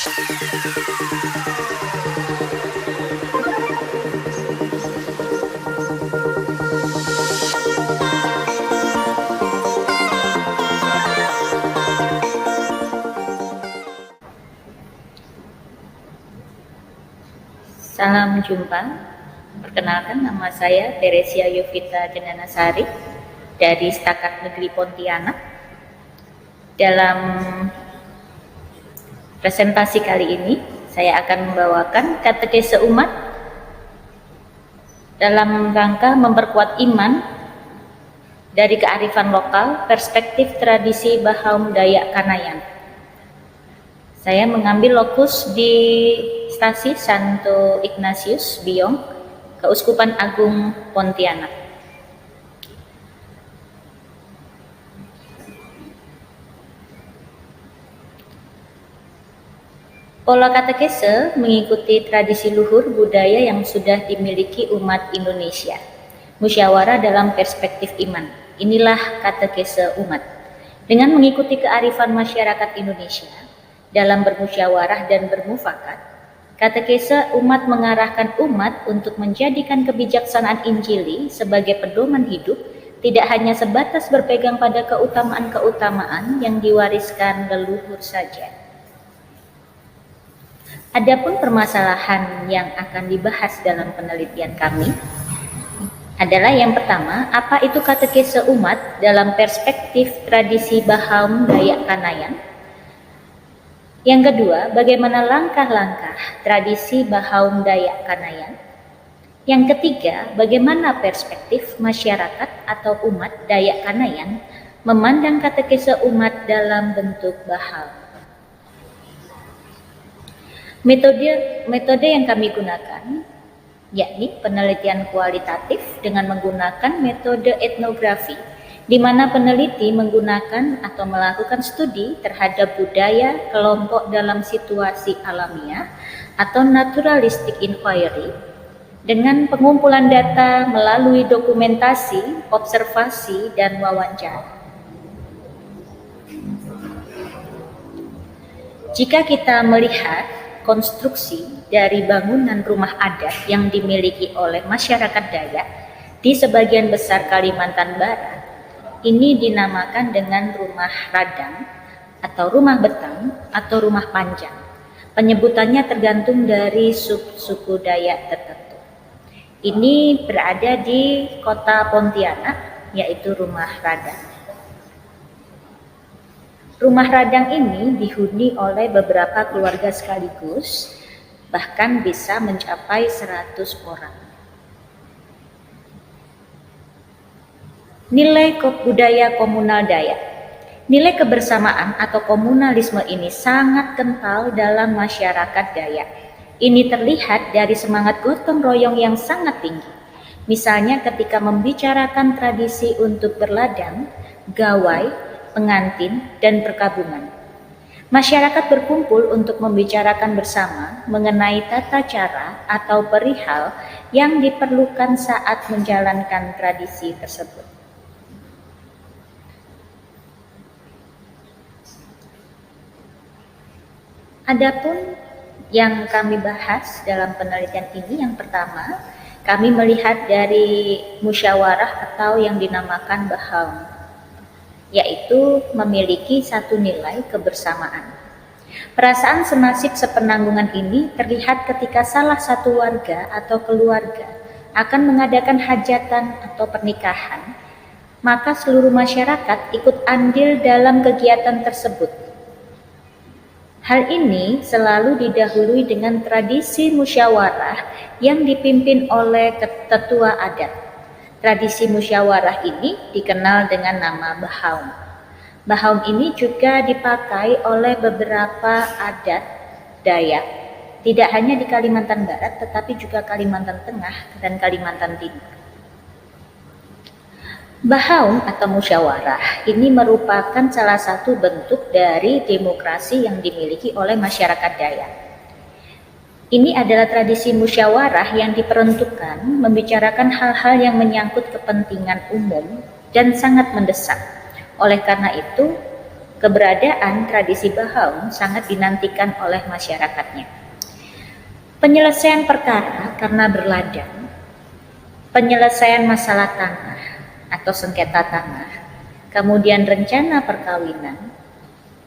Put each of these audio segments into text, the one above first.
Salam jumpa. Perkenalkan, nama saya Teresia Yovita Denanasari dari Setakat Negeri Pontianak. Dalam presentasi kali ini, saya akan membawakan katekese umat dalam rangka memperkuat iman dari kearifan lokal, perspektif tradisi Bahaum Dayak Kanayan. Saya mengambil lokus di Stasi Santo Ignatius Biong, Keuskupan Agung Pontianak. Pola katekese mengikuti tradisi luhur budaya yang sudah dimiliki umat Indonesia. Musyawarah dalam perspektif iman. Inilah katekese umat. Dengan mengikuti kearifan masyarakat Indonesia dalam bermusyawarah dan bermufakat, katekese umat mengarahkan umat untuk menjadikan kebijaksanaan Injili sebagai pedoman hidup, tidak hanya sebatas berpegang pada keutamaan-keutamaan yang diwariskan leluhur saja. Adapun permasalahan yang akan dibahas dalam penelitian kami adalah yang pertama, apa itu katekese umat dalam perspektif tradisi Bahaum Dayak Kanayan? Yang kedua, bagaimana langkah-langkah tradisi Bahaum Dayak Kanayan? Yang ketiga, bagaimana perspektif masyarakat atau umat Dayak Kanayan memandang katekese umat dalam bentuk Bahaum? Metode yang kami gunakan yakni penelitian kualitatif dengan menggunakan metode etnografi, di mana peneliti menggunakan atau melakukan studi terhadap budaya kelompok dalam situasi alamiah atau naturalistic inquiry dengan pengumpulan data melalui dokumentasi, observasi, dan wawancara. Jika kita melihat konstruksi dari bangunan rumah adat yang dimiliki oleh masyarakat Dayak di sebagian besar Kalimantan Barat, ini dinamakan dengan rumah radang atau rumah betang atau rumah panjang. Penyebutannya tergantung dari suku Dayak tertentu. Ini berada di kota Pontianak, yaitu rumah radang. Rumah radang ini dihuni oleh beberapa keluarga sekaligus, bahkan bisa mencapai 100 orang. Nilai budaya komunal Dayak. Nilai kebersamaan atau komunalisme ini sangat kental dalam masyarakat Dayak. Ini terlihat dari semangat gotong royong yang sangat tinggi. Misalnya ketika membicarakan tradisi untuk berladang, gawai, pengantin, dan perkabungan. Masyarakat berkumpul untuk membicarakan bersama mengenai tata cara atau perihal yang diperlukan saat menjalankan tradisi tersebut. Adapun yang kami bahas dalam penelitian ini, yang pertama, kami melihat dari musyawarah atau yang dinamakan Bahaum, yaitu memiliki satu nilai kebersamaan. Perasaan senasib sepenanggungan ini terlihat ketika salah satu warga atau keluarga akan mengadakan hajatan atau pernikahan, maka seluruh masyarakat ikut andil dalam kegiatan tersebut. Hal ini selalu didahului dengan tradisi musyawarah yang dipimpin oleh tetua adat. Tradisi musyawarah ini dikenal dengan nama Bahaum. Bahaum ini juga dipakai oleh beberapa adat Dayak, tidak hanya di Kalimantan Barat, tetapi juga Kalimantan Tengah dan Kalimantan Timur. Bahaum atau musyawarah ini merupakan salah satu bentuk dari demokrasi yang dimiliki oleh masyarakat Dayak. Ini adalah tradisi musyawarah yang diperuntukkan membicarakan hal-hal yang menyangkut kepentingan umum dan sangat mendesak. Oleh karena itu, keberadaan tradisi Bahaun sangat dinantikan oleh masyarakatnya. Penyelesaian perkara karena berladang, penyelesaian masalah tanah atau sengketa tanah, kemudian rencana perkawinan,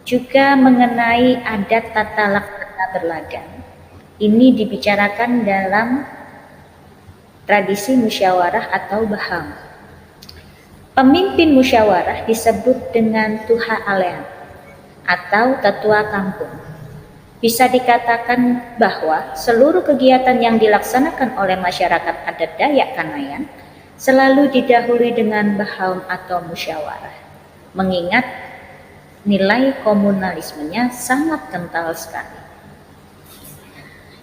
juga mengenai adat tata laksana berladang. Ini dibicarakan dalam tradisi musyawarah atau Bahaun. Pemimpin musyawarah disebut dengan Tuha Alean atau tetua kampung. Bisa dikatakan bahwa seluruh kegiatan yang dilaksanakan oleh masyarakat adat Dayak Kanayan selalu didahului dengan Bahaun atau musyawarah, mengingat nilai komunalismenya sangat kental sekali.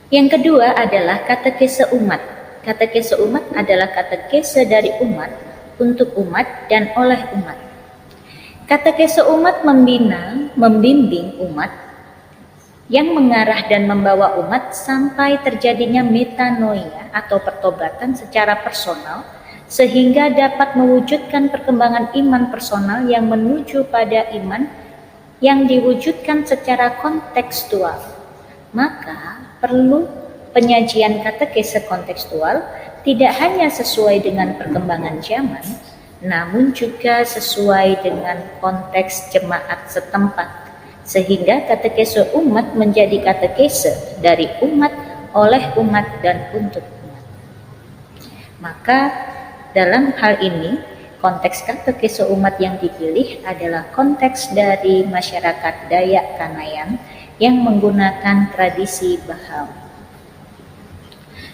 Yang kedua adalah katekese umat. Katekese umat adalah katekese dari umat, untuk umat, dan oleh umat. Katekese umat membimbing umat yang mengarah dan membawa umat sampai terjadinya metanoia atau pertobatan secara personal, sehingga dapat mewujudkan perkembangan iman personal yang menuju pada iman yang diwujudkan secara kontekstual. Maka perlu penyajian katekese kontekstual tidak hanya sesuai dengan perkembangan zaman, namun juga sesuai dengan konteks jemaat setempat, sehingga katekese umat menjadi katekese dari umat, oleh umat, dan untuk umat. Maka dalam hal ini, konteks katekese umat yang dipilih adalah konteks dari masyarakat Dayak Kanayan yang menggunakan tradisi Bahaun.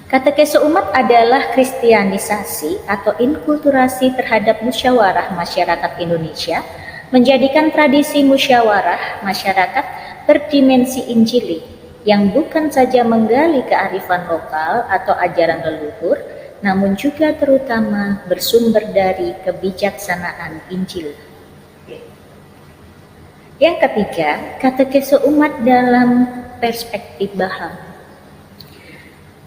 Katekese umat adalah kristianisasi atau inkulturasi terhadap musyawarah masyarakat Indonesia, menjadikan tradisi musyawarah masyarakat berdimensi Injili yang bukan saja menggali kearifan lokal atau ajaran leluhur, namun juga terutama bersumber dari kebijaksanaan Injil. Yang ketiga, katekese umat dalam perspektif Bahaun.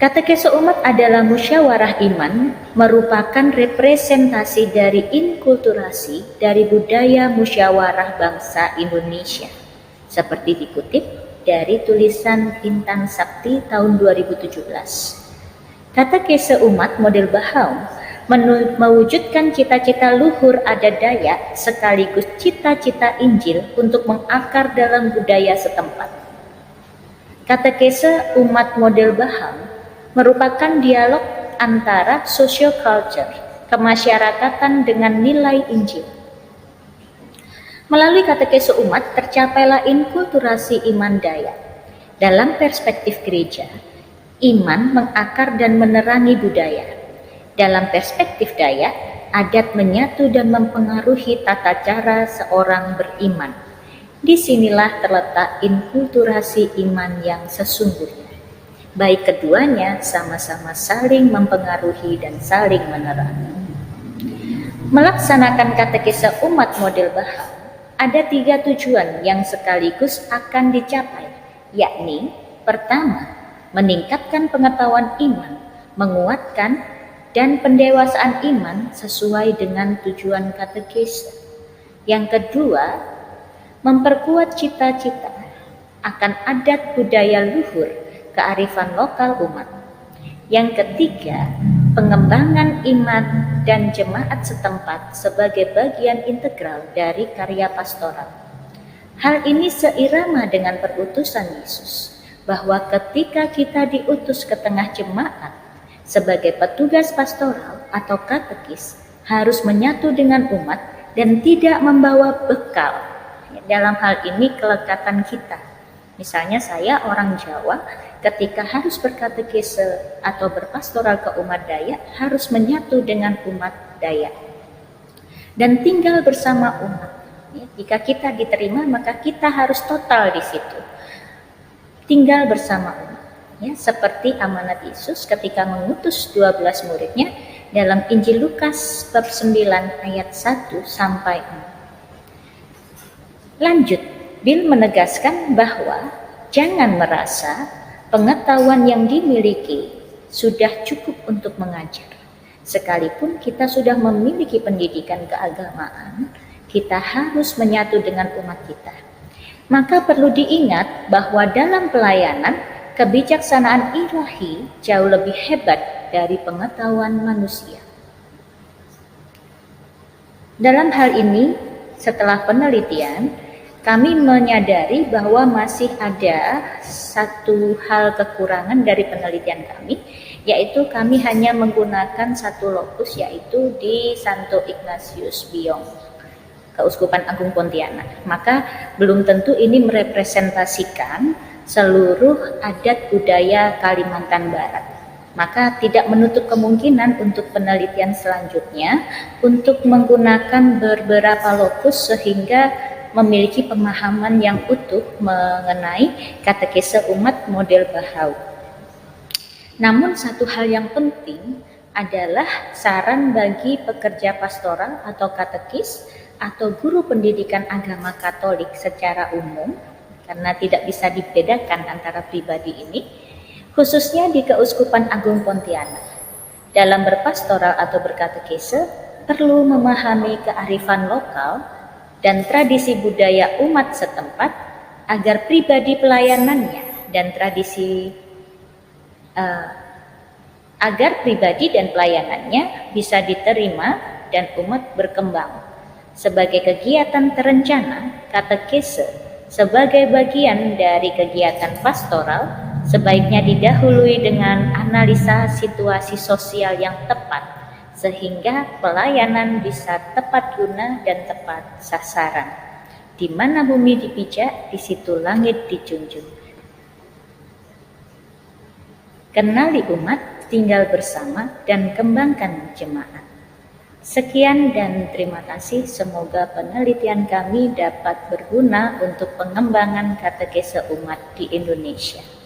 Katekese umat adalah musyawarah iman, merupakan representasi dari inkulturasi dari budaya musyawarah bangsa Indonesia, seperti dikutip dari tulisan Intan Sakti tahun 2017. Katekese umat model Bahaun mewujudkan cita-cita luhur adat Dayak sekaligus cita-cita Injil untuk mengakar dalam budaya setempat. Katekese umat model Bahaun merupakan dialog antara social culture, kemasyarakatan dengan nilai Injil. Melalui katekese umat tercapailah inkulturasi iman Dayak. Dalam perspektif gereja, iman mengakar dan menerangi budaya. Dalam perspektif Dayak, adat menyatu dan mempengaruhi tata cara seorang beriman. Disinilah terletak inkulturasi iman yang sesungguhnya. Baik keduanya sama-sama saling mempengaruhi dan saling menerangi. Melaksanakan katekese umat model Bahaun, ada 3 tujuan yang sekaligus akan dicapai, yakni pertama, meningkatkan pengetahuan iman, menguatkan dan pendewasaan iman sesuai dengan tujuan katekese. Yang kedua, memperkuat cita-cita akan adat budaya luhur, kearifan lokal umat. Yang ketiga, pengembangan iman dan jemaat setempat sebagai bagian integral dari karya pastoral. Hal ini seirama dengan perutusan Yesus, bahwa ketika kita diutus ke tengah jemaat sebagai petugas pastoral atau katekis, harus menyatu dengan umat dan tidak membawa bekal. Dalam hal ini kelekatan kita. Misalnya saya orang Jawa, ketika harus berkatekese atau berpastoral ke umat Dayak, harus menyatu dengan umat Dayak dan tinggal bersama umat. Jika kita diterima, maka kita harus total di situ, tinggal bersama umat. Seperti amanat Yesus ketika mengutus 12 muridnya dalam Injil Lukas bab 9 ayat 1 sampai 6. Lanjut, Bill menegaskan bahwa jangan merasa pengetahuan yang dimiliki sudah cukup untuk mengajar. Sekalipun kita sudah memiliki pendidikan keagamaan, kita harus menyatu dengan umat kita. Maka perlu diingat bahwa dalam pelayanan, kebijaksanaan ilahi jauh lebih hebat dari pengetahuan manusia. Dalam hal ini, setelah penelitian, kami menyadari bahwa masih ada satu hal kekurangan dari penelitian kami, yaitu kami hanya menggunakan satu lokus, yaitu di Santo Ignatius Biong, Keuskupan Agung Pontianak. Maka belum tentu ini merepresentasikan seluruh adat budaya Kalimantan Barat. Maka tidak menutup kemungkinan untuk penelitian selanjutnya untuk menggunakan beberapa lokus sehingga memiliki pemahaman yang utuh mengenai katekese umat model Bahau. Namun satu hal yang penting adalah saran bagi pekerja pastoral atau katekis atau guru pendidikan agama Katolik secara umum, karena tidak bisa dibedakan antara pribadi ini, khususnya di Keuskupan Agung Pontianak. Dalam berpastoral atau berkatekese, perlu memahami kearifan lokal dan tradisi budaya umat setempat agar pribadi pelayanannya dan pelayanannya bisa diterima dan umat berkembang. Sebagai kegiatan terencana, katekese sebagai bagian dari kegiatan pastoral sebaiknya didahului dengan analisa situasi sosial yang tepat sehingga pelayanan bisa tepat guna dan tepat sasaran. Di mana bumi dipijak, di situ langit dijunjung. Kenali umat, tinggal bersama, dan kembangkan jemaat. Sekian dan terima kasih. Semoga penelitian kami dapat berguna untuk pengembangan katekese umat di Indonesia.